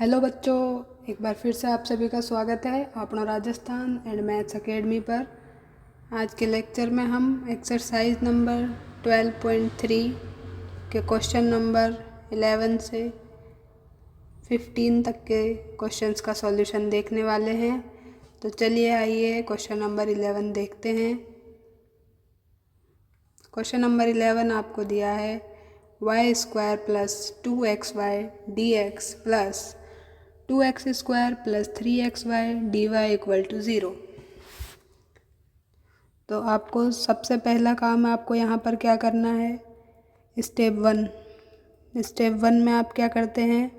Hello बच्चों, एक बार फिर से आप सभी का स्वागत है अपना राजस्थान एंड मैथ्स एकेडमी पर। आज के लेक्चर में हम एक्सरसाइज नंबर 12.3 के क्वेश्चन नंबर 11 से 15 तक के क्वेश्चंस का सॉल्यूशन देखने वाले हैं। तो चलिए आइए क्वेश्चन नंबर 11 देखते हैं। क्वेश्चन नंबर 11 आपको दिया है y² plus 2xy dx plus 2x² plus 3xy dy equal to 0। तो आपको सबसे पहला काम आपको यहाँ पर क्या करना है, स्टेप वन में आप क्या करते हैं,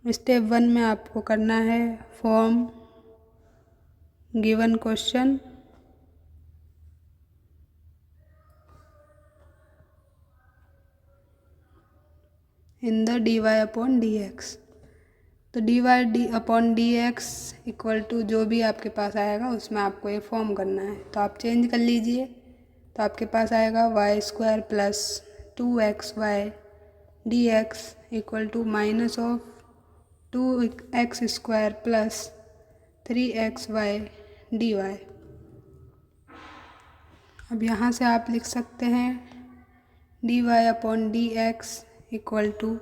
स्टेप वन में आपको करना है form given question in the dy upon dx। तो dy upon dx equal to जो भी आपके पास आएगा उसमें आपको ये फॉर्म करना है। तो आप चेंज कर लीजिए, तो आपके पास आएगा y² plus 2xy dx equal to minus of 2x² plus 3xy dy। अब यहाँ से आप लिख सकते हैं dy upon dx equal to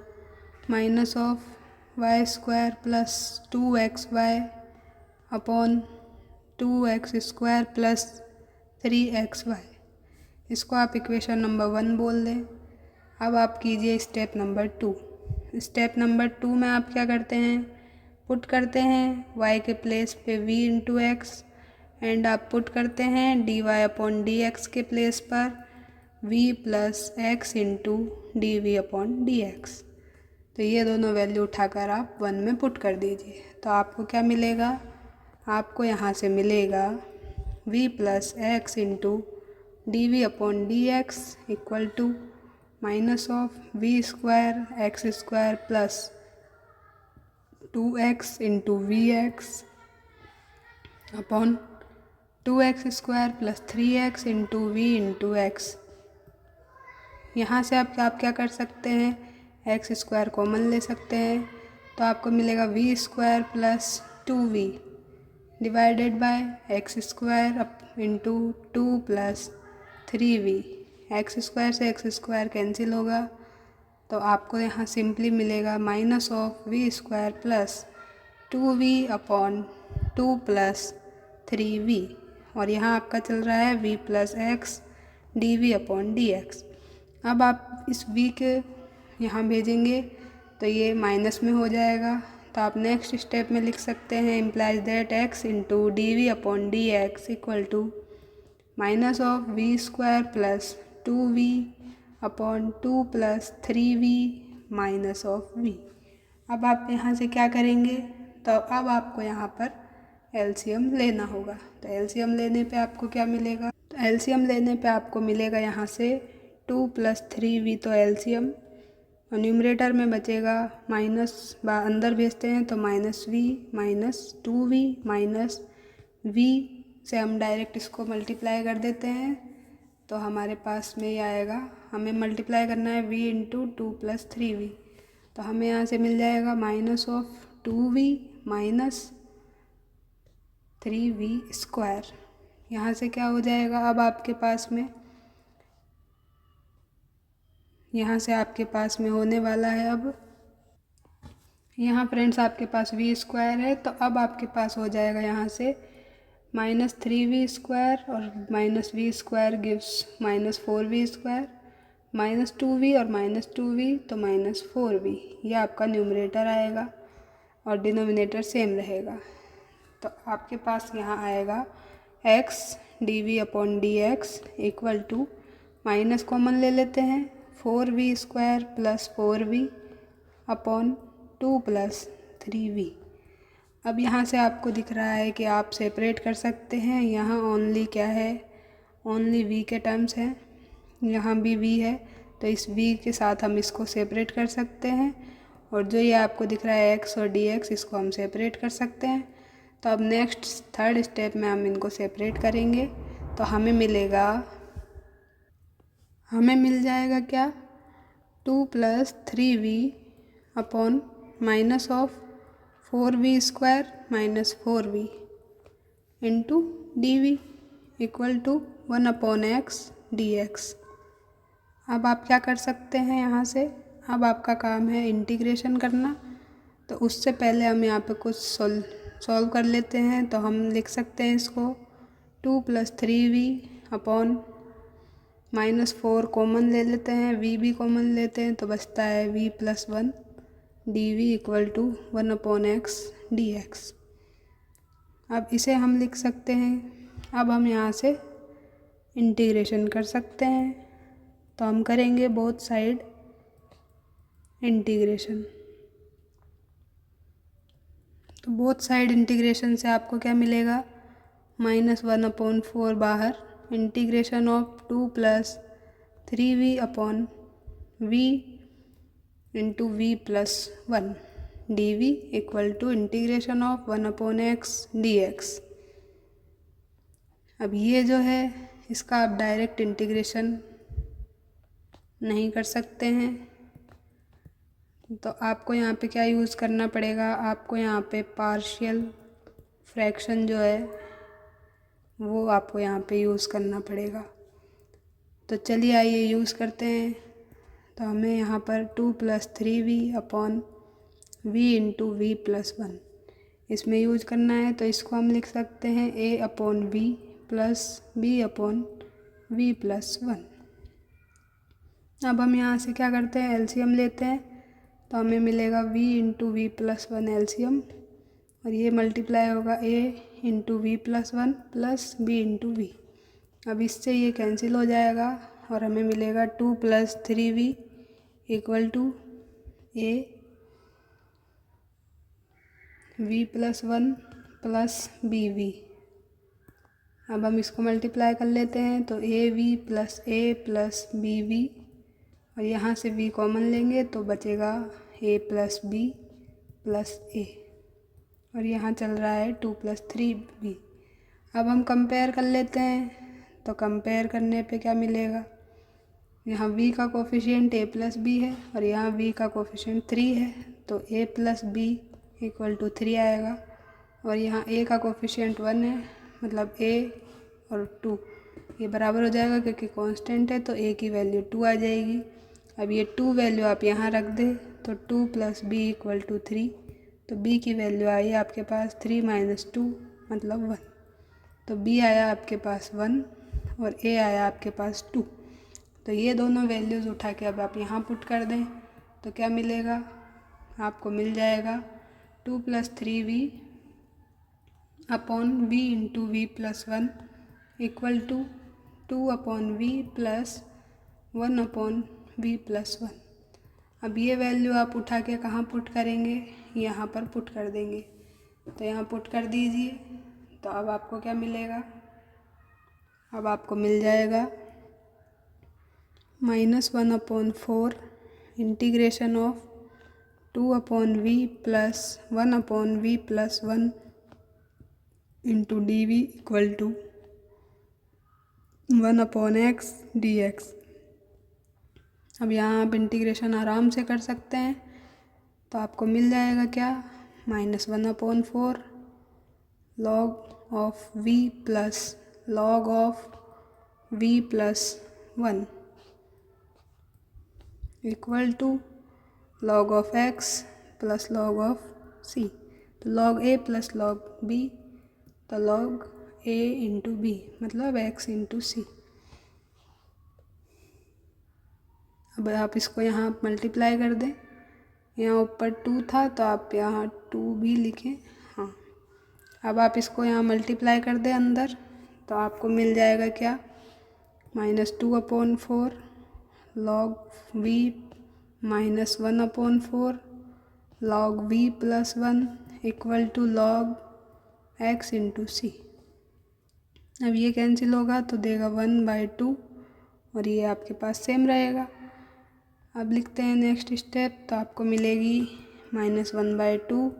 minus of y² plus 2xy upon 2x² plus 3xy। इसको आप इक्वेशन नंबर 1 बोल दें। अब आप कीजिए स्टेप नंबर 2। स्टेप नंबर 2 में आप क्या करते हैं, पुट करते हैं y के प्लेस पे v इंटू एक्स एंड आप पुट करते हैं dy अपॉन dx के प्लेस पर v plus x into d v upon d x. तो ये दोनों वैल्यू उठाकर आप 1 में पुट कर दीजिए। तो आपको क्या मिलेगा, आपको यहाँ से मिलेगा v plus x into d v upon d x equal to minus of v² x² plus 2x into v x upon 2x² plus 3x into v into x. यहाँ से आप क्या कर सकते हैं, x² कॉमन ले सकते हैं। तो आपको मिलेगा v² plus 2v divided by x² into 2 plus 3v। x² से x² कैंसिल होगा, तो आपको यहाँ सिंपली मिलेगा minus of v² plus 2v upon 2 plus 3v। और यहाँ आपका चल रहा है v plus x d v upon d x. अब आप इस v के यहाँ भेजेंगे तो ये माइनस में हो जाएगा। तो आप नेक्स्ट स्टेप में लिख सकते हैं implies that x into d v upon d x equal to minus of v² plus 2v upon 2 plus 3v minus of v। अब आप यहाँ से क्या करेंगे, तो अब आपको यहाँ पर एलसीएम लेना होगा। तो एलसीएम लेने पे आपको क्या मिलेगा, तो एलसीएम लेने पे आपको मिलेगा यहाँ से 2 प्लस 3v। तो एलसीएम और न्यूमरेटर में बचेगा माइनस, अंदर भेजते हैं तो minus v minus 2v minus v से हम डायरेक्ट इसको मल्टीप्लाई कर देते हैं। तो हमारे पास में ये आएगा, हमें मल्टीप्लाई करना है v इंटू 2 प्लस 3v। तो हमें यहाँ से मिल जाएगा minus of 2v minus 3v²। यहाँ से क्या हो जाएगा, अब आपके पास में यहाँ से आपके पास में होने वाला है, अब यहाँ फ्रेंड्स आपके पास v² है। तो अब आपके पास हो जाएगा यहाँ से माइनस 3v² और minus v² gives minus 4v² minus 2v और माइनस 2v तो माइनस 4v। ये आपका न्यूमरेटर आएगा और डिनोमिनेटर सेम रहेगा। तो आपके पास यहाँ आएगा x d v upon d x equal to minus common ले लेते हैं 4v² plus 4v upon 2 plus 3v। अब यहाँ से आपको दिख रहा है कि आप सेपरेट कर सकते हैं। यहाँ ओनली क्या है, ओनली v के टर्म्स हैं, यहाँ भी v है। तो इस v के साथ हम इसको सेपरेट कर सकते हैं। और जो ये आपको दिख रहा है x और dx, इसको हम सेपरेट कर सकते हैं। तो अब नेक्स्ट थर्ड स्टेप में हम इनको सेपरेट करेंगे। तो हमें मिल जाएगा क्या, 2 plus 3v upon minus of 4v² minus 4v into d equal to 1/x dx। अब आप क्या कर सकते हैं यहाँ से, अब आपका काम है इंटीग्रेशन करना। तो उससे पहले हम यहाँ पे कुछ सॉल्व कर लेते हैं। तो हम लिख सकते हैं इसको 2 + 3v अपॉन -4 कॉमन ले लेते हैं, v भी कॉमन लेते हैं तो बचता है v + 1 dv equal to 1/x dx। अब इसे हम लिख सकते हैं। अब हम यहाँ से इंटीग्रेशन कर सकते हैं। तो हम करेंगे बोथ साइड इंटीग्रेशन। तो बोथ साइड इंटीग्रेशन से आपको क्या मिलेगा, -1/4 बाहर, integration of 2 + 3v upon v into v + 1 dv equal to integration of 1/x dx। अब ये जो है इसका आप डायरेक्ट इंटीग्रेशन नहीं कर सकते हैं। तो आपको यहाँ पे क्या यूज़ करना पड़ेगा, आपको यहाँ पे पार्शियल फ्रैक्शन जो है वो आपको यहाँ पे यूज़ करना पड़ेगा। तो चलिए आइए यूज़ करते हैं। तो हमें यहाँ पर 2 + 3v upon v into v + 1 इसमें यूज करना है। तो इसको हम लिख सकते हैं a/v प्लस b/v + 1। अब हम यहाँ से क्या करते हैं, एलसीएम लेते हैं। तो हमें मिलेगा v इंटू v + 1 एलसीएम, और ये मल्टीप्लाई होगा a into v + 1 plus b into v। अब इससे ये कैंसिल हो जाएगा और हमें मिलेगा 2 + 3v equal to a v + 1 plus bv। अब हम इसको मल्टीप्लाई कर लेते हैं। तो av + a प्लस bv, और यहाँ से v कॉमन लेंगे तो बचेगा a + b प्लस a, और यहाँ चल रहा है 2 + 3v। अब हम कंपेयर कर लेते हैं। तो कंपेयर करने पे क्या मिलेगा, यहाँ v का कोफिशिएंट a + b है और यहाँ v का कोफिशिएंट 3 है। तो a + b इक्वल टू 3 आएगा, और यहाँ a का कोफिशिएंट 1 है, मतलब a और 2 ये बराबर हो जाएगा क्योंकि कांस्टेंट है। तो a की वैल्यू 2 आ जाएगी। अब ये 2 वैल्यू आप यहाँ रख दें तो 2 + b इक्वल टू 3। तो b की वैल्यू आई आपके पास 3 - 2 मतलब 1। तो b आया आपके पास 1 और a आया आपके पास 2। तो ये दोनों वैल्यूज़ उठा के अब आप यहाँ पुट कर दें तो क्या मिलेगा, आपको मिल जाएगा 2 + 3v upon v into v + 1 equal to 2/v plus 1/v + 1। अब ये वैल्यू आप उठा के कहाँ पुट करेंगे, यहाँ पर पुट कर देंगे। तो यहाँ पुट कर दीजिए। तो अब आपको क्या मिलेगा, अब आपको मिल जाएगा -1/4 integration of 2/v plus 1/v + 1 into dv equal to 1/x dx। अब यहाँ आप इंटीग्रेशन आराम से कर सकते हैं। तो आपको मिल जाएगा क्या, -1/4 log of v plus log of v + 1 equal to log of x plus log of c। तो log a plus log b, तो log a इंटू b मतलब x इंटू c। अब आप इसको यहाँ मल्टीप्लाई कर दें। यहाँ ऊपर 2 था तो आप यहाँ 2 भी लिखें। हाँ, अब आप इसको यहाँ मल्टीप्लाई कर दें अंदर तो आपको मिल जाएगा क्या, -2/4 log v - 1/4 log v + 1 equal to log x into c। अब ये कैंसिल होगा तो देगा 1/2, और ये आपके पास सेम रहेगा। अब लिखते हैं नेक्स्ट स्टेप। तो आपको मिलेगी -1/2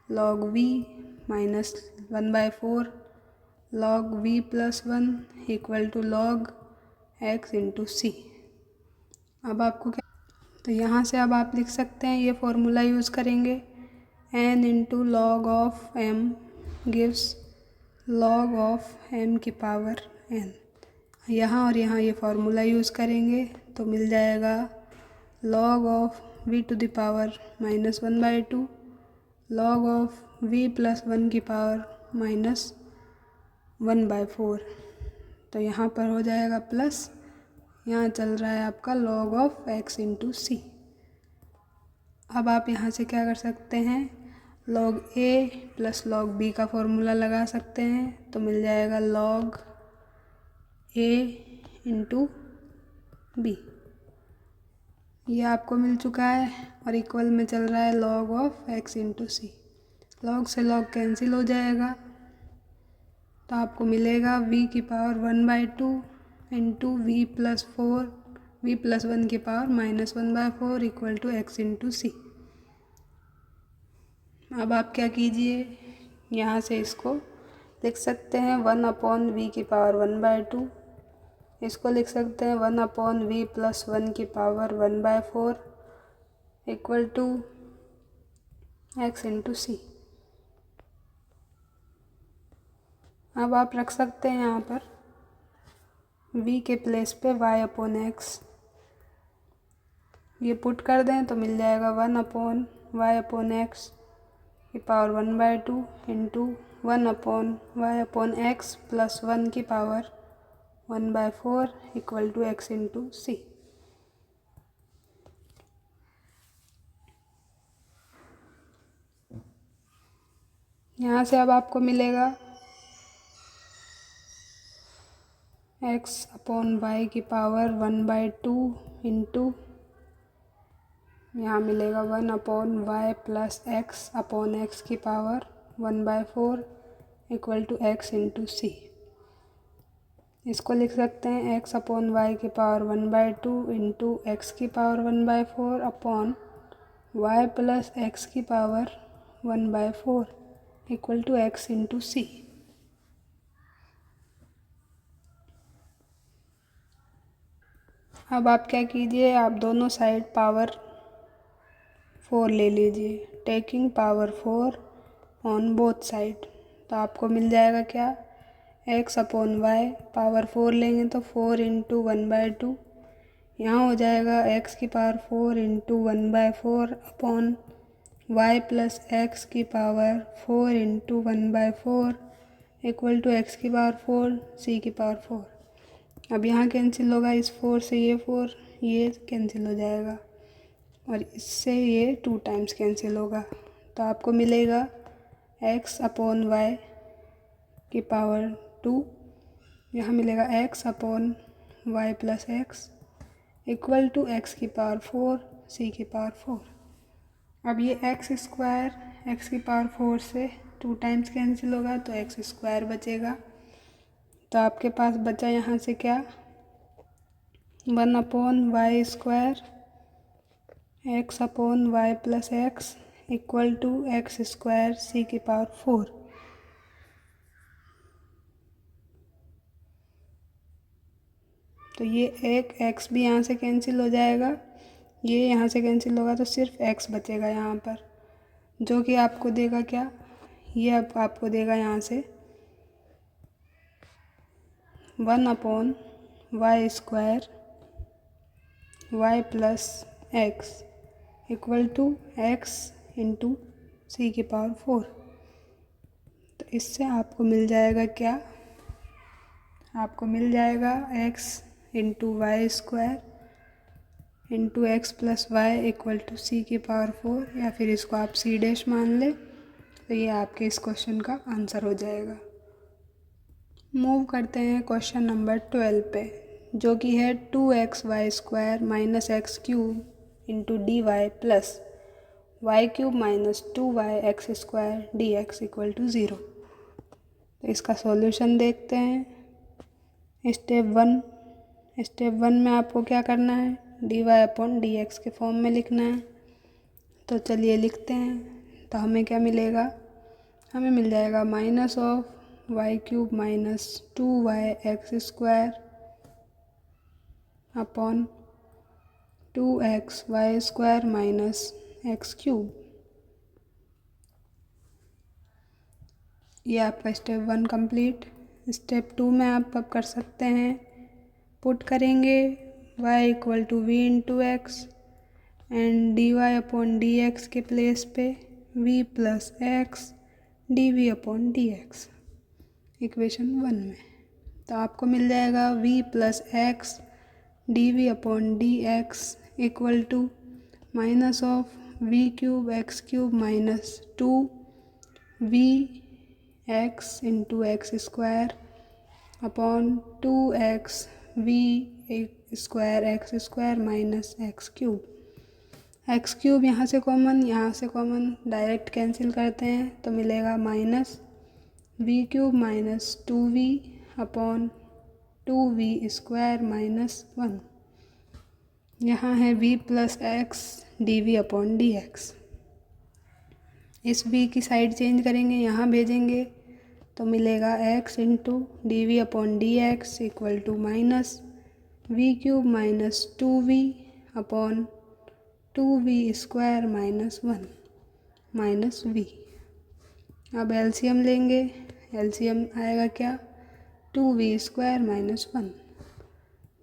log v - 1/4 log v + 1 equal to log x into c। अब आपको क्या, तो यहाँ से अब आप लिख सकते हैं, ये फॉर्मूला यूज़ करेंगे n into log of m gives log of m की पावर n। यहाँ और यहाँ ये फार्मूला यूज़ करेंगे तो मिल जाएगा log of v to the power -1/2 log of v plus 1 की पावर -1/4। तो यहाँ पर हो जाएगा प्लस, यहाँ चल रहा है आपका log of x into c. अब आप यहाँ से क्या कर सकते हैं, log a plus log b का फॉर्मूला लगा सकते हैं तो मिल जाएगा log a इंटू बी। ये आपको मिल चुका है और इक्वल में चल रहा है log of x into c. log से log कैंसिल हो जाएगा तो आपको मिलेगा v की पावर 1/2 इंटू वी प्लस 1 की power -1/4 equal to x into c. अब आप क्या कीजिए, यहाँ से इसको लिख सकते हैं 1/v की पावर 1/2, इसको लिख सकते हैं 1/v प्लस 1 की power 1/4 equal to x into c. अब आप रख सकते हैं यहाँ पर v के प्लेस पे y/x, ये पुट कर दें तो मिल जाएगा 1/y/x की पावर 1/2 इंटू 1/y/x प्लस 1 की power 1/4 equal to x into c. यहाँ से अब आपको मिलेगा x/y की पावर 1/2 इंटू यहाँ मिलेगा 1/y प्लस x/x की power 1/4 equal to x into c. इसको लिख सकते हैं x/y की पावर 1/2 इंटू x की power 1/4 upon y plus x की power 1/4 equal to x into c. अब आप क्या कीजिए, आप दोनों साइड पावर 4 ले लीजिए, taking power 4 on both side. तो आपको मिल जाएगा क्या, x/y पावर 4 लेंगे तो 4 इंटू 1/2, यहाँ हो जाएगा x की power 4 into 1/4 upon y plus x की power 4 into 1/4 equal to x की पावर 4 c की पावर 4। अब यहाँ कैंसिल होगा, इस 4 से ये 4, ये कैंसिल हो जाएगा और इससे ये 2 टाइम्स कैंसिल होगा। तो आपको मिलेगा x/y की पावर 2, यहाँ मिलेगा x/y plus x equal to x की पावर 4 c की पावर 4। अब ये x² x की पावर 4 से 2 टाइम्स कैंसिल होगा तो x² बचेगा। तो आपके पास बचा यहाँ से क्या, 1/y² x/y plus x equal to x² c की पावर 4। तो ये एक x भी यहाँ से कैंसिल हो जाएगा, ये यहाँ से कैंसिल होगा तो सिर्फ x बचेगा यहाँ पर, जो कि आपको देगा क्या, ये अब आपको देगा यहाँ से 1/y² y plus x equal to x into c की पावर 4। तो इससे आपको मिल जाएगा क्या, आपको मिल जाएगा x into y² into x plus y equal to c की पावर 4, या फिर इसको आप c' मान लें तो ये आपके इस क्वेश्चन का आंसर हो जाएगा। मूव करते हैं क्वेश्चन नंबर 12 पे, जो कि है 2xy² minus x³ into d y plus y³ minus 2yx² dx equal to 0। तो इसका सॉल्यूशन देखते हैं। स्टेप वन में आपको क्या करना है, dy/dx के फॉर्म में लिखना है। तो चलिए लिखते हैं। तो हमें क्या मिलेगा, हमें मिल जाएगा -y³ minus 2yx² upon 2xy² minus x³। ये आपका स्टेप 1 कंप्लीट। स्टेप 2 में आप अब कर सकते हैं, पुट करेंगे y equal to v into x and d y upon d x के प्लेस पे v plus x d v upon d x equation 1 में। तो आपको मिल जाएगा v plus x d v upon d x equal to minus of v cube x cube minus 2v x into x square upon 2x v square x square minus x cube यहाँ से common direct cancel करते हैं तो मिलेगा minus v cube minus 2v upon 2v square minus 1। यहाँ है v plus x d v upon d x. इस v की साइड चेंज करेंगे, यहाँ भेजेंगे तो मिलेगा x into d v upon d x equal to minus v cube minus 2v upon 2v square minus 1 minus v। अब LCM लेंगे, LCM आएगा क्या 2v स्क्वायर माइनस 1।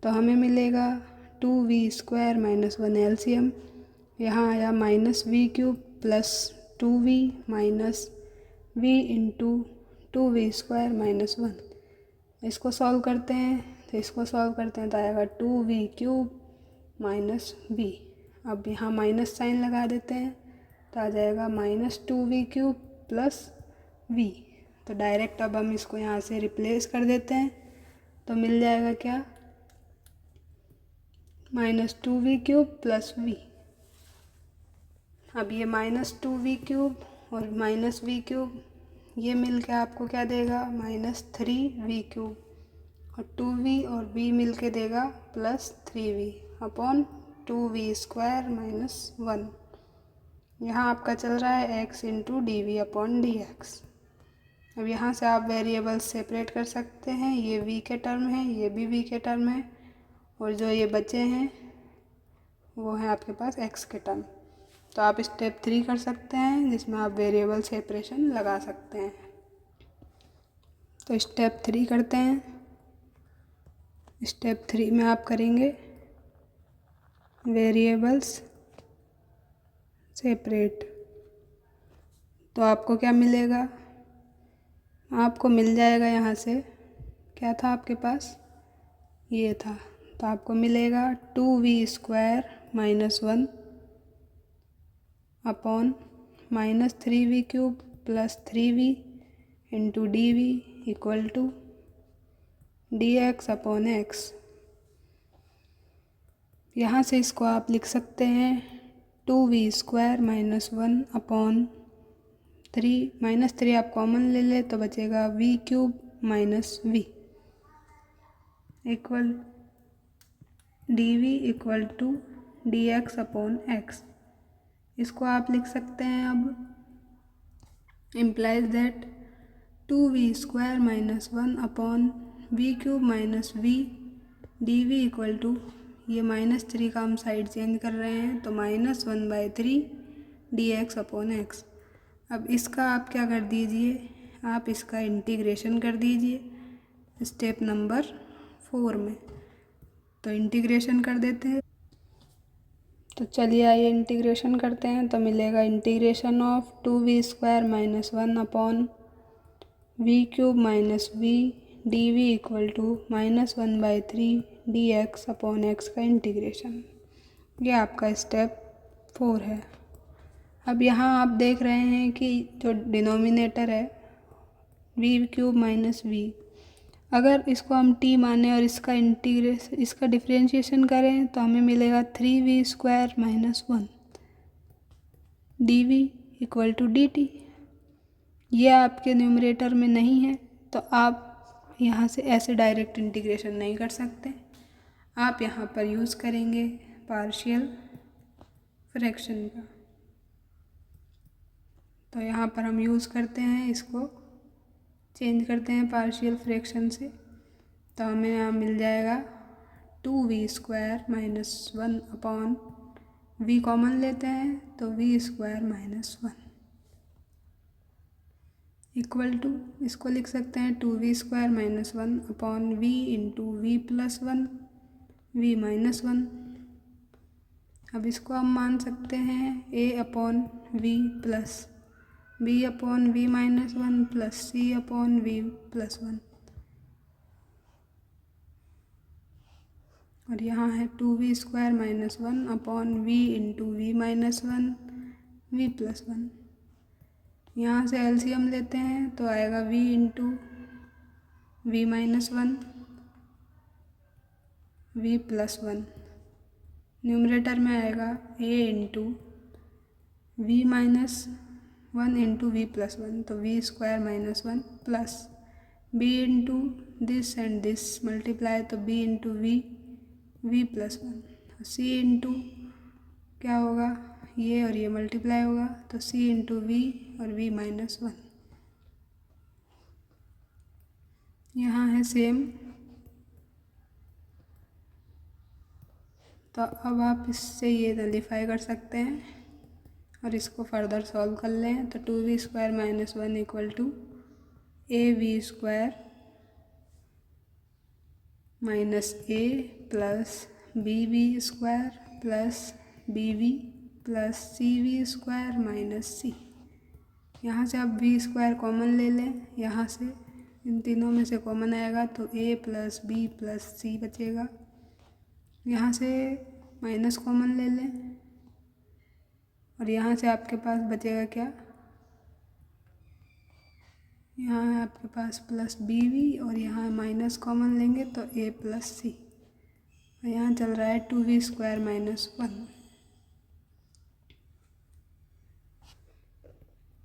तो हमें मिलेगा 2v स्क्वायर माइनस 1 एलसीएम। यहाँ आया minus v cube plus 2v minus v into 2v square minus 1। इसको सॉल्व करते हैं तो आएगा 2v क्यूब माइनस v। अब यहाँ माइनस साइन लगा देते हैं तो आ जाएगा minus 2v cube plus v। तो डायरेक्ट अब हम इसको यहाँ से रिप्लेस कर देते हैं तो मिल जाएगा क्या minus 2v cube plus v। अब ये माइनस 2v क्यूब और माइनस v क्यूब ये मिल के आपको क्या देगा माइनस 3v क्यूब और 2v और v मिल के देगा plus 3v upon 2v square minus 1। यहाँ आपका चल रहा है x into d v upon d x. अब यहाँ से आप वेरिएबल्स सेपरेट कर सकते हैं, ये v के टर्म है, ये भी v के टर्म है और जो ये बचे हैं वो है आपके पास x के टर्म। तो आप स्टेप 3 कर सकते हैं जिसमें आप वेरिएबल सेपरेशन लगा सकते हैं। तो स्टेप 3 करते हैं। स्टेप 3 में आप करेंगे वेरिएबल्स सेपरेट। तो आपको क्या मिलेगा, आपको मिल जाएगा यहाँ से क्या था आपके पास ये था, तो आपको मिलेगा 2v square minus 1 upon minus 3v cube plus 3v into d v equal to d x upon x. यहाँ से इसको आप लिख सकते हैं 2v square minus 1 upon 3 minus 3 आप कॉमन ले ले तो बचेगा v cube minus v equal d v equal to d x upon x. इसको आप लिख सकते हैं अब implies that 2v square minus 1 upon v cube minus v d v equal to ये माइनस 3 का हम साइड चेंज कर रहे हैं तो minus 1/3 d x upon x. अब इसका आप क्या कर दीजिए, आप इसका इंटीग्रेशन कर दीजिए स्टेप नंबर 4 में। तो इंटीग्रेशन कर देते हैं। तो चलिए आइए इंटीग्रेशन करते हैं। तो मिलेगा integration of 2v square minus 1 upon v cube minus v d v equal to minus 1/3 d x upon x का इंटीग्रेशन। ये आपका स्टेप 4 है। अब यहाँ आप देख रहे हैं कि जो डिनोमिनेटर है v क्यूब माइनस v, अगर इसको हम t माने और इसका डिफरेंशिएशन करें तो हमें मिलेगा 3v square minus 1 d v equal to d t. ये आपके न्यूमरेटर में नहीं है तो आप यहाँ से ऐसे डायरेक्ट इंटीग्रेशन नहीं कर सकते, आप यहाँ पर यूज़ करेंगे पार्शियल फ्रैक्शन का। तो यहाँ पर हम यूज़ करते हैं, इसको चेंज करते हैं पार्शियल फ्रैक्शन से। तो हमें यहाँ मिल जाएगा 2v square minus 1 upon v common लेते हैं तो v square minus 1 equal to, इसको लिख सकते हैं 2v² - 1 upon v into v plus 1 v minus 1। अब इसको हम मान सकते हैं a upon v plus b upon v minus 1 plus c upon v plus 1। और यहाँ है 2v² - 1 upon v into v minus 1 v plus 1। यहाँ से एलसीएम लेते हैं तो आएगा v into v minus 1 v plus 1। Numerator में आएगा a into v minus 1 into v plus 1, तो v² - 1 plus b into this and this multiply, तो b into v plus 1। c into क्या होगा, ये और ये मल्टीप्लाई होगा, तो c इंटू v और v माइनस 1। यहाँ है सेम। तो अब आप इससे ये नलीफाई कर सकते हैं और इसको फर्दर सॉल्व कर लें। तो 2v² - 1 equal to av² minus a plus bv² plus bv plus cv² minus c। यहाँ से आप v² कॉमन ले लें, यहाँ से इन तीनों में से कॉमन आएगा तो a plus b plus c बचेगा। यहाँ से माइनस कॉमन ले लें और यहाँ से आपके पास बचेगा क्या, यहाँ है आपके पास प्लस bv और यहाँ माइनस कॉमन लेंगे तो a प्लस c। और यहाँ चल रहा है 2v² - 1।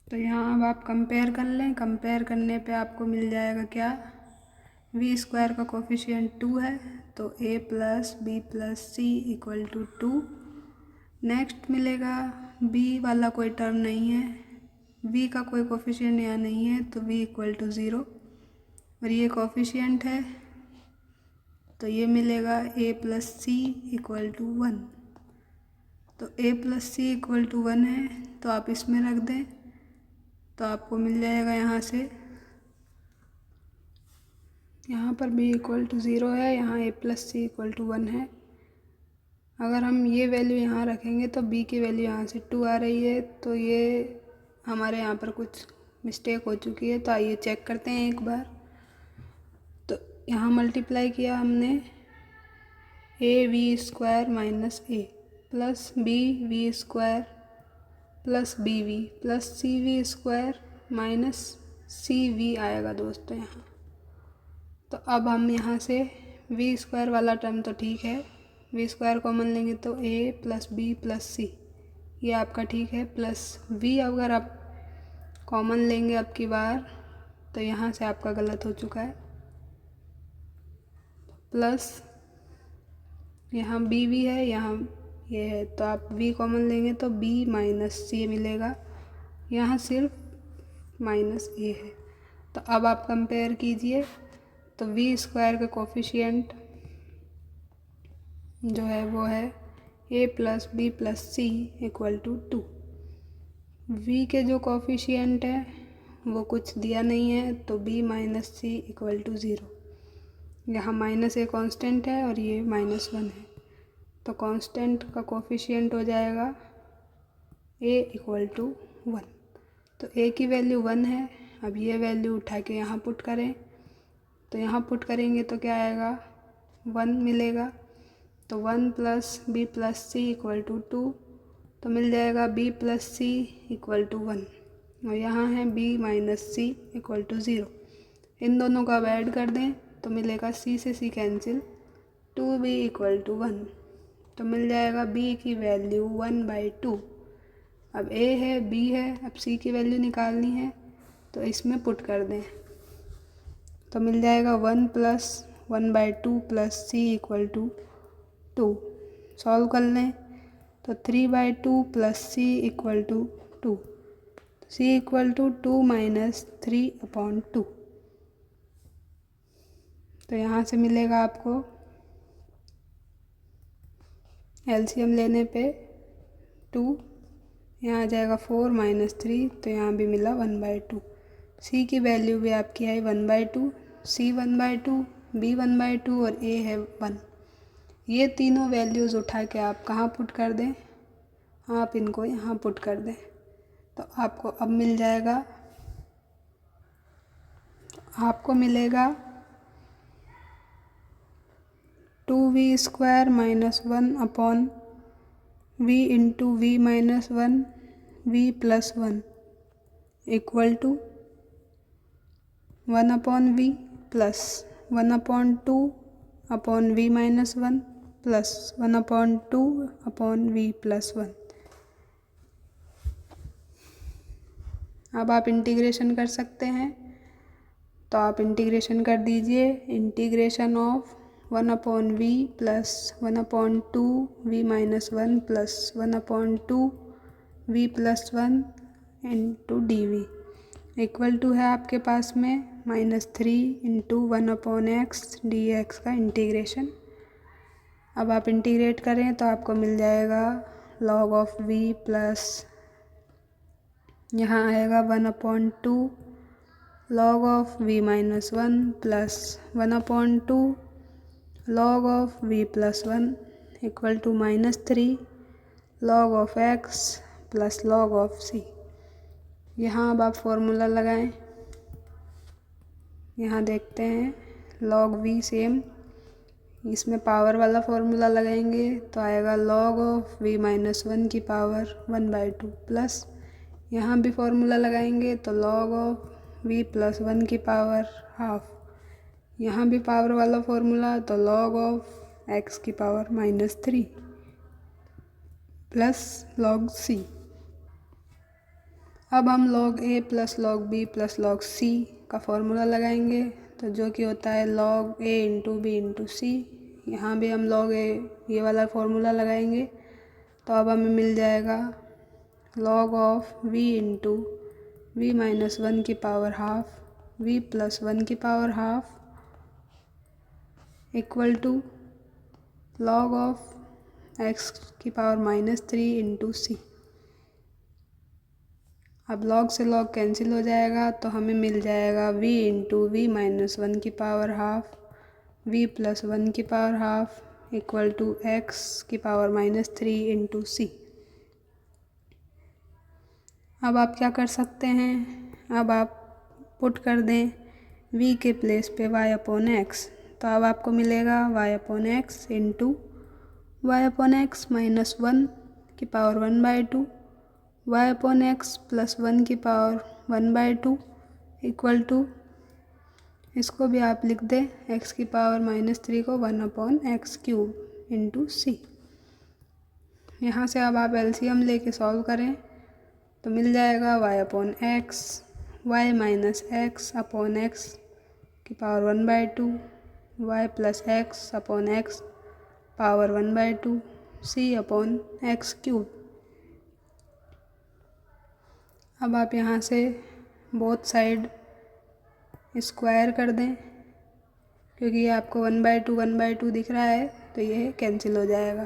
तो यहाँ अब आप कंपेयर कर लें, कंपेयर करने पे आपको मिल जाएगा क्या, v² का कोफिशिएंट 2 है तो a plus b plus c equal to 2। Next मिलेगा b वाला कोई टर्म नहीं है, v का कोई कोफिशिएंट यहाँ नहीं है तो v इक्वल टू 0 और ये कोफिशिएंट है तो ये मिलेगा a plus c equal to 1। तो a plus c equal to 1 है तो आप इसमें रख दें तो आपको मिल जाएगा यहाँ से, यहाँ पर b इक्वल टू 0 है, यहाँ a plus c equal to 1 है। अगर हम ये वैल्यू यहाँ रखेंगे तो b की वैल्यू यहाँ से 2 आ रही है, तो ये हमारे यहाँ पर कुछ मिस्टेक हो चुकी है। तो आइए चेक करते हैं एक बार। तो यहाँ मल्टीप्लाई किया हमने av² minus a plus bv² plus bv plus cv² minus cv आएगा दोस्तों यहाँ। तो अब हम यहाँ से v² वाला टर्म तो ठीक है, v² कॉमन लेंगे तो a plus b plus c ये आपका ठीक है, प्लस v अगर आप कॉमन लेंगे अब की बार तो यहाँ से आपका गलत हो चुका है, प्लस यहाँ bv है, यहाँ ये है तो आप v कॉमन लेंगे तो b माइनस c मिलेगा, यहाँ सिर्फ माइनस a है। तो अब आप कंपेयर कीजिए तो v² का कोफिशिएंट जो है वो है a plus b plus c equal to 2। v के जो कोफिशिएंट है वो कुछ दिया नहीं है तो b minus c equal to 0। यहाँ माइनस a कांस्टेंट है और ये -1 है तो कांस्टेंट का कोफिशिएंट हो जाएगा a इक्वल टू 1। तो a की वैल्यू 1 है। अब ये वैल्यू उठा के यहाँ पुट करें तो यहाँ पुट करेंगे तो क्या आएगा, 1 मिलेगा। तो 1 plus b plus c equal to 2 तो मिल जाएगा b plus c equal to 1 और यहाँ है b minus c equal to 0। इन दोनों का अब ऐड कर दें तो मिलेगा c से c cancel 2b equal to 1 तो मिल जाएगा b की वैल्यू 1/2। अब a है b है, अब c की वैल्यू निकालनी है तो इसमें पुट कर दें तो मिल जाएगा 1 plus 1/2 plus c equal to 2। Solve कर लें तो 3/2 plus c equal to 2, c equal to 2 minus 3/2। तो यहाँ से मिलेगा आपको एलसीएम लेने पे 2, यहाँ आ जाएगा 4 माइनस 3 तो यहाँ भी मिला 1/2। सी की वैल्यू भी आपकी है 1/2, सी 1/2, बी 1/2 और ए है 1। ये तीनों वैल्यूज़ उठा के आप कहाँ पुट कर दें, आप इनको यहाँ पुट कर दें तो आपको अब मिल जाएगा, आपको मिलेगा 2v² - 1 upon v into v minus 1 v plus 1 equal to 1 upon v plus 1 upon 2 upon v minus 1 plus 1 upon 2 upon v plus 1। अब आप इंटीग्रेशन कर सकते हैं, तो आप इंटीग्रेशन कर दीजिए। Integration of 1 upon v plus 1 upon 2 v minus 1 plus 1 upon 2 v plus 1 into d v equal to है आपके पास में -3 into 1 upon x d x का इंटीग्रेशन। अब आप इंटीग्रेट करें तो आपको मिल जाएगा log ऑफ v प्लस यहाँ आएगा 1 upon 2 log of v minus 1 plus 1 upon 2 log of v plus 1 equal to -3 log of x plus log of c। यहाँ अब आप फॉर्मूला लगाएं, यहाँ देखते हैं log v सेम, इसमें पावर वाला फॉर्मूला लगाएंगे तो आएगा log ऑफ v माइनस 1 की पावर 1/2 प्लस यहाँ भी फॉर्मूला लगाएंगे तो log ऑफ v प्लस 1 की पावर हाफ, यहाँ भी पावर वाला फॉर्मूला तो log ऑफ x की पावर -3 प्लस log c। अब हम log a plus log b plus log c का फॉर्मूला लगाएंगे तो जो कि होता है log a into b into c. यहाँ भी हम log a ये वाला फॉर्मूला लगाएंगे तो अब हमें मिल जाएगा log of v into v minus 1 की पावर हाफ v प्लस 1 की power half equal to log of x की पावर -3 इंटू सी। अब log से log कैंसिल हो जाएगा तो हमें मिल जाएगा v इंटू वी माइनस 1 की पावर हाफ v प्लस 1 की power half equal to x की पावर -3 इंटू सी। अब आप क्या कर सकते हैं, अब आप पुट कर दें v के प्लेस पे y अपॉन एक्स, तो अब आपको मिलेगा y upon x into y upon x minus 1 की power 1/2 y upon x plus 1 की पावर 1/2 इक्वल टू, इसको भी आप लिख दें x की पावर -3 को 1 upon x cube into c. यहाँ से अब आप एलसीएम लेके सॉल्व करें तो मिल जाएगा y upon x y minus x upon x की power 1/2 y plus x upon x power 1/2 c upon x cube. अब आप यहाँ से बोथ साइड स्क्वायर कर दें, क्योंकि ये आपको 1/2 दिख रहा है तो ये कैंसिल हो जाएगा।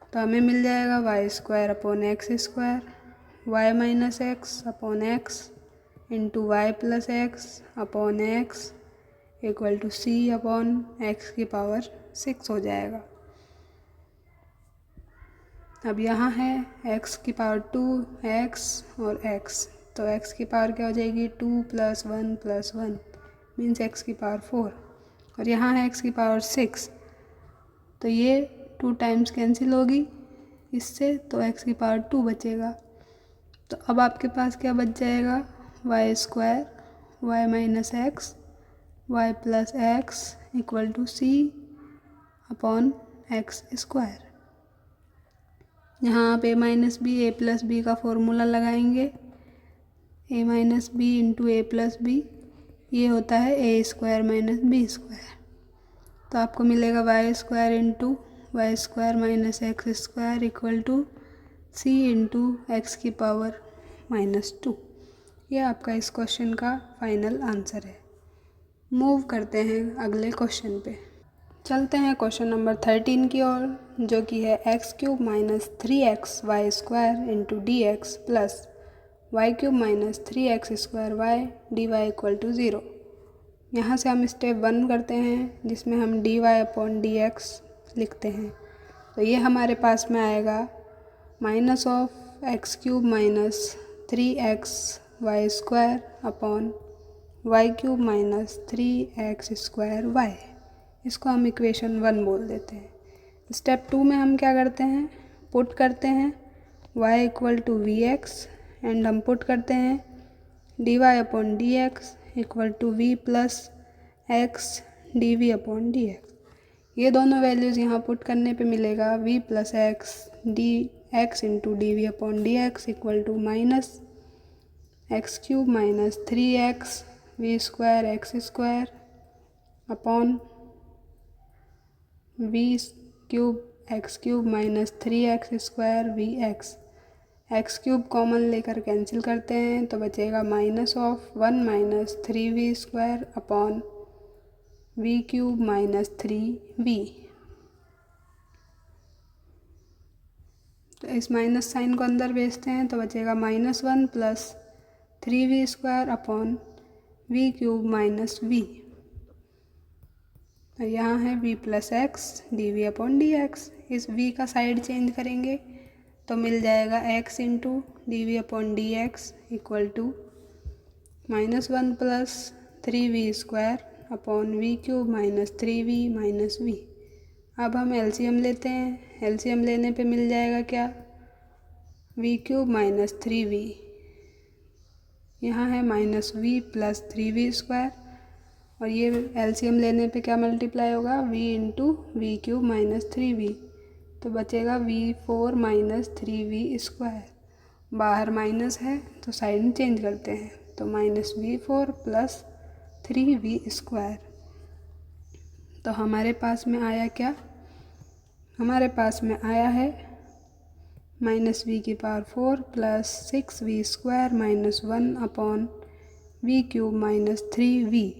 तो हमें मिल जाएगा y² upon x square y minus x upon x into y plus x upon x equal to c upon x की पावर 6 हो जाएगा। अब यहाँ है x की पावर 2x और x, तो x की पावर क्या हो जाएगी 2 + 1 + 1 मीन्स x की पावर 4 और यहाँ है x की पावर 6, तो ये 2 टाइम्स कैंसिल होगी इससे, तो x की पावर 2 बचेगा। तो अब आपके पास क्या बच जाएगा y² y minus x y plus x equal to c upon x square. यहाँ आप a minus b a plus b का फॉर्मूला लगाएंगे, a minus b into a plus b ये होता है a² माइनस b², तो आपको मिलेगा y² into y² minus x² equal to c into x की पावर -2। ये आपका इस क्वेश्चन का फाइनल आंसर है। मूव करते हैं अगले क्वेश्चन पे। चलते हैं क्वेश्चन नंबर 13 की ओर, जो कि है x³ - 3xy² into d x plus y cube minus 3x² y d y equal to 0। यहाँ से हम स्टेप 1 करते हैं जिसमें हम dy अपॉन dx लिखते हैं। तो ये हमारे पास में आएगा minus of x cube minus 3xy² upon y cube minus 3x² y. इसको हम इक्वेशन 1 बोल देते हैं। स्टेप 2 में हम क्या करते हैं, पुट करते हैं y equal to v x and हम पुट करते हैं dy upon d x equal to v plus x d v upon d x. ये दोनों वैल्यूज़ यहाँ पुट करने पे मिलेगा v plus x d x into d v upon d x equal to minus x cube minus 3x v² upon v cube x cube minus 3x² v x cube common लेकर cancel करते हैं तो बचेगा minus of 1 minus 3v² upon v cube minus 3v। तो इस minus sign को अंदर भेजते हैं तो बचेगा -1 plus 3v² upon v cube minus v. और यहाँ है v plus x d v upon d x. इस v का साइड चेंज करेंगे तो मिल जाएगा x into d v upon d x equal to -1 plus 3v² upon v cube minus 3v minus v. अब हम एलसीएम लेते हैं। एलसीएम लेने पे मिल जाएगा क्या, वी क्यूब माइनस 3v, यहाँ है माइनस v प्लस 3v² और ये एलसीएम लेने पे क्या मल्टीप्लाई होगा, v into v cube minus 3v। तो बचेगा v4 माइनस 3v²। बाहर माइनस है तो साइन चेंज करते हैं तो माइनस v4 प्लस 3v²। तो हमारे पास में आया क्या, हमारे पास में आया है -v⁴ plus 6v² minus 1 upon v cube minus 3v।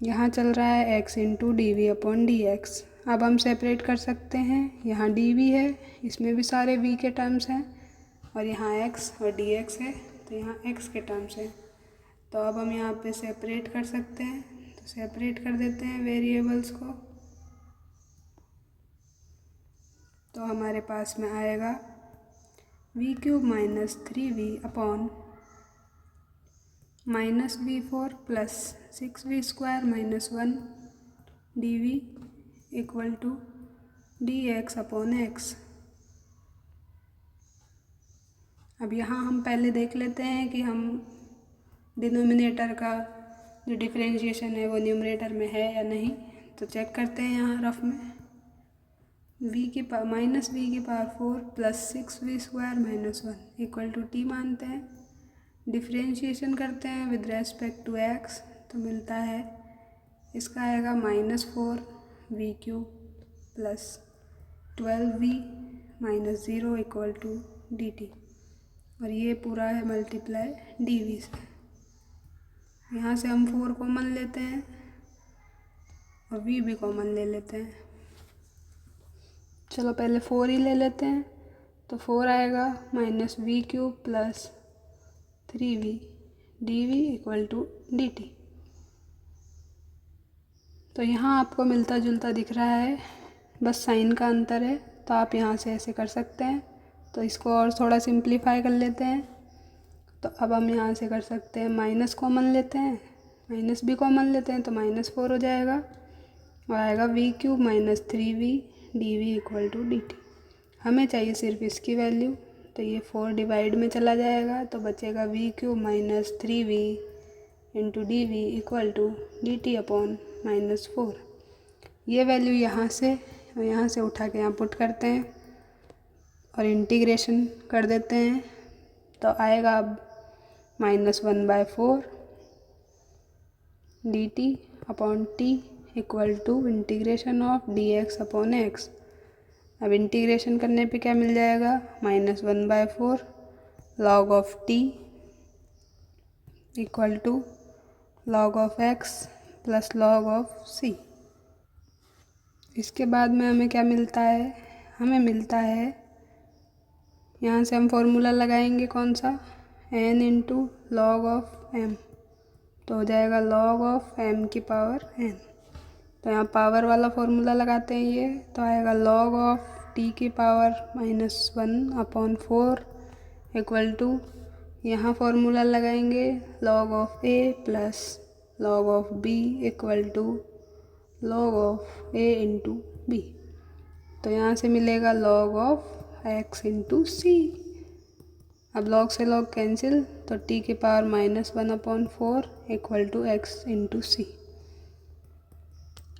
यहाँ चल रहा है x into d v upon d x. अब हम सेपरेट कर सकते हैं, यहाँ डी वी है, इसमें भी सारे v के टर्म्स हैं और यहाँ x और डी एक्स है तो यहाँ x के टर्म्स हैं। तो अब हम यहाँ पे सेपरेट कर सकते हैं, तो सेपरेट कर देते हैं वेरिएबल्स को। तो हमारे पास में आएगा v cube minus 3v upon -v4 plus 6v² minus 1 dv equal to dx upon x। अब यहाँ हम पहले देख लेते हैं कि हम डिनोमिनेटर का जो डिफरेंशिएशन है वो न्यूमरेटर में है या नहीं। तो चेक करते हैं यहाँ रफ में, -v⁴ plus 6v² minus 1 equal to t मानते हैं। डिफरेंशिएशन करते हैं विद रेस्पेक्ट टू x तो मिलता है, इसका आएगा -4v³ plus 12v minus 0 equal to dt और ये पूरा है मल्टीप्लाई dv से। यहाँ से हम 4 कॉमन लेते हैं और v भी कॉमन ले लेते हैं। चलो पहले 4 ही ले लेते हैं तो 4 आएगा -v³ plus 3v dv equal to dt। तो यहाँ आपको मिलता जुलता दिख रहा है, बस साइन का अंतर है। तो आप यहाँ से ऐसे कर सकते हैं। तो इसको और थोड़ा सिंप्लीफाई कर लेते हैं। तो अब हम यहाँ से कर सकते हैं, माइनस कॉमन लेते हैं, माइनस भी कॉमन लेते हैं तो -4 हो जाएगा और आएगा v³ minus 3v dv equal to dt। हमें चाहिए सिर्फ इसकी वैल्यू, तो ये 4 डिवाइड में चला जाएगा तो बचेगा v³ minus 3v into d v equal to dt upon -4। ये वैल्यू यहाँ से और यहाँ से उठा के यहाँ पुट करते हैं और इंटीग्रेशन कर देते हैं तो आएगा अब -1/4 dt upon t equal to integration of dx upon x। अब इंटीग्रेशन करने पे क्या मिल जाएगा, -1/4 log of t equal to log of x plus log of c। इसके बाद में हमें क्या मिलता है, हमें मिलता है यहाँ से हम फॉर्मूला लगाएंगे कौन सा, n into log of m, तो हो जाएगा log ऑफ m की पावर n। तो यहाँ पावर वाला फॉर्मूला लगाते हैं ये, तो आएगा log ऑफ t की पावर -1/4 इक्वल टू, यहाँ फॉर्मूला लगाएंगे log of a plus log of b equal to log of a into b। तो यहाँ से मिलेगा log of x into c। अब log से log कैंसिल, तो t की power -1/4 equal to x into c।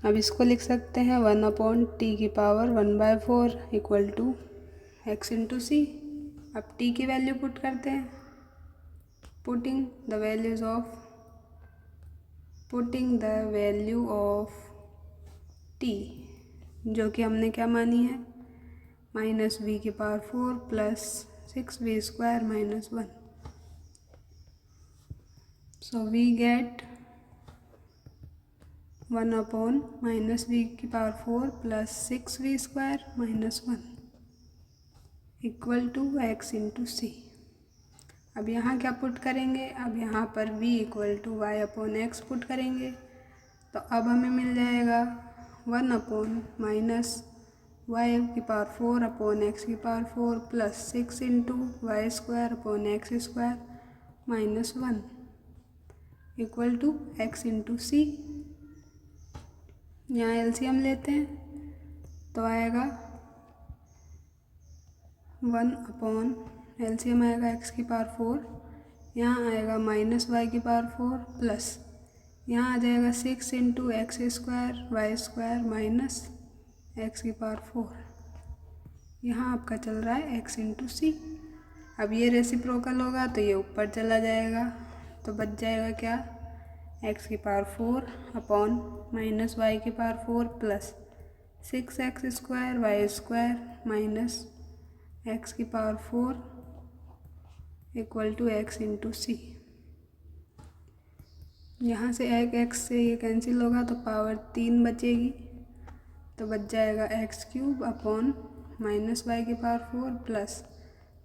अब इसको लिख सकते हैं 1/t की power 1/4 equal to x into c. अब t की वैल्यू पुट करते हैं, putting the value of t, जो कि हमने क्या मानी है, -v की power 4 plus 6v square -1। So we get 1/-v की power 4 plus 6v square -1 equal to x into c. अब यहाँ क्या पुट करेंगे, अब यहाँ पर v equal to y/x put करेंगे, तो अब हमें मिल जाएगा 1/-y की पावर 4/x की power 4 plus 6 into y square upon x square -1 equal to x into c. यहाँ एलसीएम लेते हैं, तो आएगा 1 एलसीएम आएगा x की पावर 4, यहाँ आएगा -y की पावर 4 प्लस यहाँ आ जाएगा 6 into x square y square minus x की पावर 4। यहाँ आपका चल रहा है x इंटू सी। अब ये रेसिप्रोकल होगा तो ये ऊपर चला जाएगा, तो बच जाएगा क्या, x की पावर 4 अपॉन -y की power 4 plus 6x square y square minus x की power 4 equal to x into c. यहाँ से एक x से ये कैंसिल होगा तो पावर 3 बचेगी, तो बच जाएगा x³ अपॉन -y की power 4 plus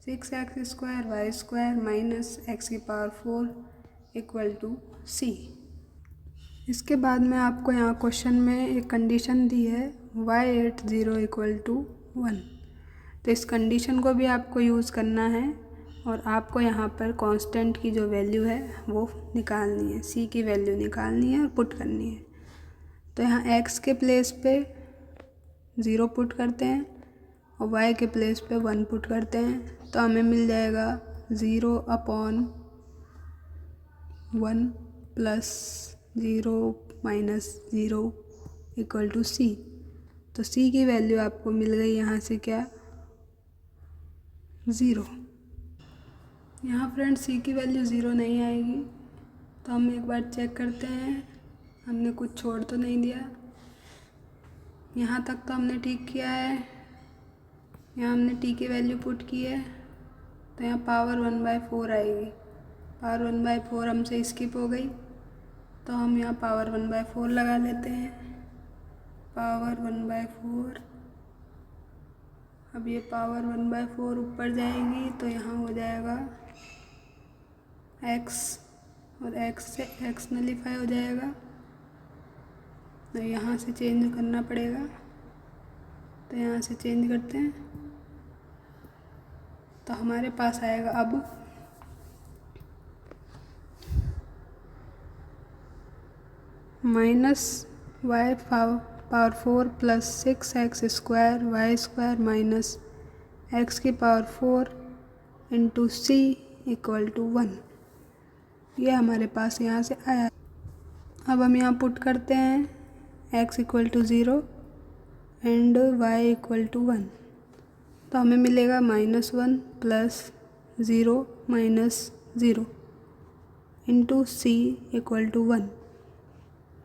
6x square y square minus x की पावर 4 इक्वल टू सी। इसके बाद में आपको यहाँ क्वेश्चन में एक कंडीशन दी है y80 इक्वल टू 1, तो इस कंडीशन को भी आपको यूज़ करना है और आपको यहाँ पर कांस्टेंट की जो वैल्यू है वो निकालनी है, c की वैल्यू निकालनी है और पुट करनी है। तो यहाँ x के प्लेस पे 0 पुट करते हैं और y के प्लेस पे 1 पुट करते हैं, तो हमें मिल जाएगा 0/1 प्लस 0 माइनस 0 इक्वल टू सी। तो c की वैल्यू आपको मिल गई यहाँ से क्या, 0। यहाँ फ्रेंड c की वैल्यू 0 नहीं आएगी, तो हम एक बार चेक करते हैं हमने कुछ छोड़ तो नहीं दिया। यहाँ तक तो हमने ठीक किया है, यहाँ हमने t की वैल्यू पुट की है, तो यहाँ पावर 1/4 आएगी। पावर 1/4 हमसे स्किप हो गई, तो हम यहाँ पावर 1/4 लगा लेते हैं। पावर 1/4, अब ये पावर 1/4 ऊपर जाएगी तो यहाँ हो जाएगा x, और x से x नलीफाई हो जाएगा, तो यहाँ से चेंज करना पड़ेगा, तो यहाँ से चेंज करते हैं, तो हमारे पास आएगा अब -y power 4 plus 6x square y square minus x की power 4 into c equal to 1। ये हमारे पास यहाँ से आया। अब हम यहाँ पुट करते हैं x equal to 0 and y equal to 1, तो हमें मिलेगा -1 plus 0 minus 0 into c equal to 1।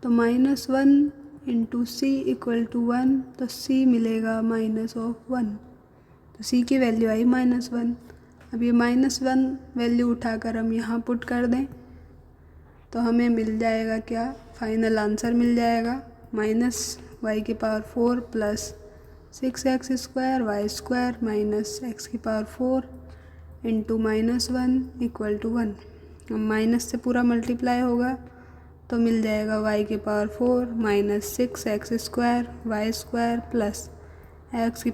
तो -1 इंटू सी इक्वल टू 1, तो c मिलेगा -1, तो c की वैल्यू आई -1। अब ये -1 वैल्यू उठाकर हम यहाँ पुट कर दें, तो हमें मिल जाएगा क्या, फाइनल आंसर मिल जाएगा -y की power 4 plus 6x square y square minus x की पावर 4 इंटू -1 इक्वल टू 1। अब माइनस से पूरा मल्टीप्लाई होगा तो मिल जाएगा y⁴ minus 6x² y² plus x⁴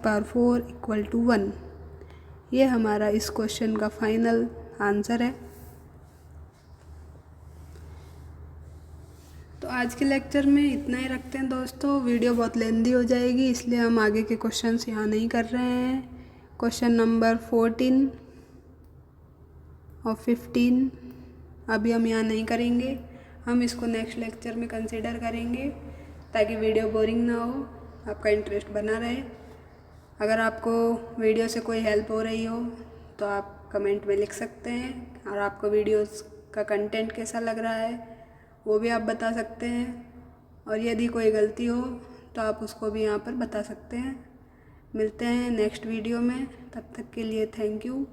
equal to 1। ये हमारा इस क्वेश्चन का फाइनल आंसर है। तो आज के लेक्चर में इतना ही रखते हैं दोस्तों, वीडियो बहुत लेंदी हो जाएगी इसलिए हम आगे के क्वेश्चंस यहाँ नहीं कर रहे हैं। क्वेश्चन नंबर 14 और 15 अभी हम यहाँ नहीं करेंगे, हम इसको नेक्स्ट लेक्चर में कंसिडर करेंगे ताकि वीडियो बोरिंग ना हो, आपका इंटरेस्ट बना रहे। अगर आपको वीडियो से कोई हेल्प हो रही हो तो आप कमेंट में लिख सकते हैं, और आपको वीडियोस का कंटेंट कैसा लग रहा है वो भी आप बता सकते हैं, और यदि कोई गलती हो तो आप उसको भी यहाँ पर बता सकते हैं। मिलते हैं नेक्स्ट वीडियो में, तब तक के लिए थैंक यू।